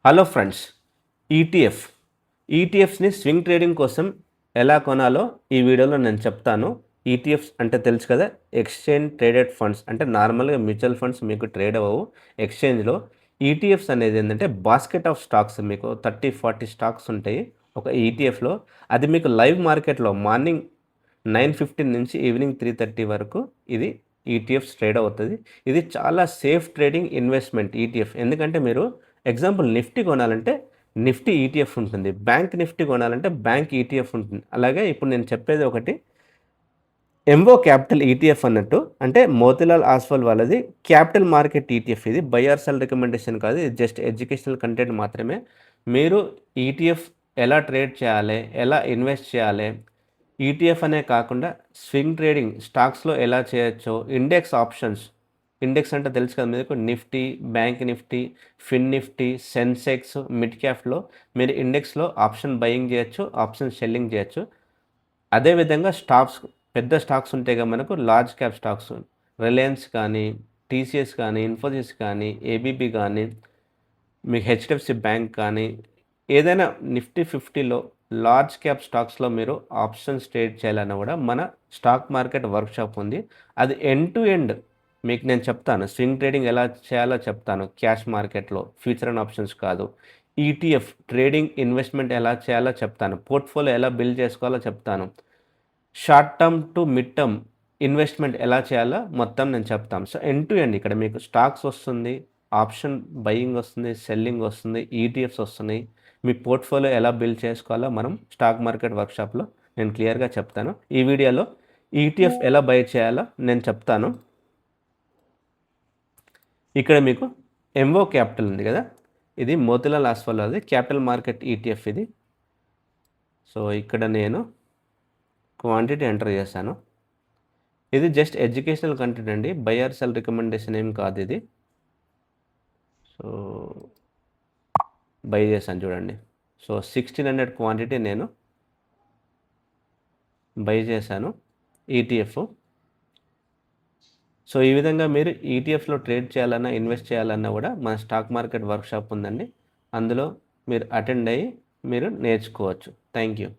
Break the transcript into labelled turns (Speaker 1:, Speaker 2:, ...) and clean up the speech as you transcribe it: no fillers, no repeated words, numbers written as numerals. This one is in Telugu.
Speaker 1: హలో ఫ్రెండ్స్, ఈటీఎఫ్స్ని స్వింగ్ ట్రేడింగ్ కోసం ఎలా కొనాలో ఈ వీడియోలో నేను చెప్తాను. ఈటీఎఫ్స్ అంటే తెలుసు కదా, ఎక్స్చేంజ్ ట్రేడెడ్ ఫండ్స్. అంటే నార్మల్గా మ్యూచువల్ ఫండ్స్ మీకు ట్రేడ్ అవ్వవు ఎక్స్చేంజ్లో. ఈటీఎఫ్స్ అనేది ఏంటంటే బాస్కెట్ ఆఫ్ స్టాక్స్, మీకు 30-40 స్టాక్స్ ఉంటాయి ఒక ఈటీఎఫ్లో. అది మీకు లైవ్ మార్కెట్లో మార్నింగ్ 9:15 నుంచి ఈవినింగ్ 3:30 వరకు ఇది ఈటీఎఫ్స్ ట్రేడ్ అవుతుంది. ఇది చాలా సేఫ్ ట్రేడింగ్ ఇన్వెస్ట్మెంట్ ఈటీఎఫ్. ఎందుకంటే మీరు ఎగ్జాంపుల్ నిఫ్టీ కొనాలంటే నిఫ్టీ ఈటీఎఫ్ ఉంటుంది, బ్యాంక్ నిఫ్టీ కొనాలంటే బ్యాంక్ ఈటీఎఫ్ ఉంటుంది. అలాగే ఇప్పుడు నేను చెప్పేది ఒకటి, ఎంవో క్యాపిటల్ ఈటీఎఫ్ అన్నట్టు, అంటే మోతిలాల్ ఆస్వాల్ వాళ్ళది క్యాపిటల్ మార్కెట్ ఈటీఎఫ్. ఇది బై ఆర్ సెల్ రికమెండేషన్ కాదు, ఇది జస్ట్ ఎడ్యుకేషనల్ కంటెంట్ మాత్రమే. మీరు ఈటీఎఫ్ ఎలా ట్రేడ్ చేయాలి, ఎలా ఇన్వెస్ట్ చేయాలి, ఈటీఎఫ్ అనే కాకుండా స్వింగ్ ట్రేడింగ్ స్టాక్స్లో ఎలా చేయొచ్చో, ఇండెక్స్ ఆప్షన్స్, ఇండెక్స్ అంటే తెలుసు కదా మీకు, నిఫ్టీ, బ్యాంక్ నిఫ్టీ, ఫిన్ నిఫ్టీ, సెన్సెక్స్, మిడ్ క్యాప్లో మీరు ఇండెక్స్లో ఆప్షన్ బయింగ్ చేయొచ్చు, ఆప్షన్ సెల్లింగ్ చేయొచ్చు. అదేవిధంగా స్టాక్స్, పెద్ద స్టాక్స్ ఉంటాయి కదా మనకు, లార్జ్ క్యాప్ స్టాక్స్, రిలయన్స్ కానీ, టీసీఎస్ కానీ, ఇన్ఫోసిస్ కానీ, ఏబీబీ కానీ, మీకు హెచ్డిఎఫ్సి బ్యాంక్ కానీ, ఏదైనా నిఫ్టీ 50లో లార్జ్ క్యాప్ స్టాక్స్లో మీరు ఆప్షన్స్ ట్రేడ్ చేయాలన్నా కూడా మన స్టాక్ మార్కెట్ వర్క్షాప్ ఉంది. అది ఎండ్ టు ఎండ్ మీకు నేను చెప్తాను. స్వింగ్ ట్రేడింగ్ ఎలా చేయాలో చెప్తాను, క్యాష్ మార్కెట్లో, ఫ్యూచర్ అండ్ ఆప్షన్స్ కాదు. ఈటీఎఫ్ ట్రేడింగ్ ఇన్వెస్ట్మెంట్ ఎలా చేయాలో చెప్తాను, పోర్ట్ఫోలియో ఎలా బిల్డ్ చేసుకోవాలో చెప్తాను, short term two mid term investment ఎలా చేయాలో మొత్తం నేను చెప్తాను. సో ఎండ్ టు ఎండ్ ఇక్కడ మీకు స్టాక్స్ వస్తుంది, ఆప్షన్ బయింగ్ వస్తుంది, సెల్లింగ్ వస్తుంది, ఈటీఎఫ్స్ వస్తున్నాయి. మీ పోర్ట్ఫోలియో ఎలా బిల్డ్ చేసుకోవాలో మనం స్టాక్ మార్కెట్ వర్క్షాప్లో నేను క్లియర్గా చెప్తాను. ఈ వీడియోలో ఈటీఎఫ్ ఎలా బై చేయాలో నేను చెప్తాను. ఇక్కడ మీకు ఎంవో క్యాపిటల్ ఉంది కదా, ఇది మోతిలాల్ ఆస్వాల్ అది క్యాపిటల్ మార్కెట్ ఈటీఎఫ్ ఇది. సో ఇక్కడ నేను క్వాంటిటీ ఎంటర్ చేశాను. ఇది జస్ట్ ఎడ్యుకేషనల్ కంటెంట్ అండి, బై ఆర్ సెల్ రికమెండేషన్ ఏం కాదు ఇది. సో బై చేశాను చూడండి. సో 1600 క్వాంటిటీ నేను బై చేశాను ఈటీఎఫ్. సో ఈ విధంగా మీరు ఈటీఎఫ్లో ట్రేడ్ చేయాలన్నా, ఇన్వెస్ట్ చేయాలన్నా కూడా మన స్టాక్ మార్కెట్ వర్క్షాప్ ఉందండి, అందులో మీరు అటెండ్ అయ్యి మీరు నేర్చుకోవచ్చు. Thank you.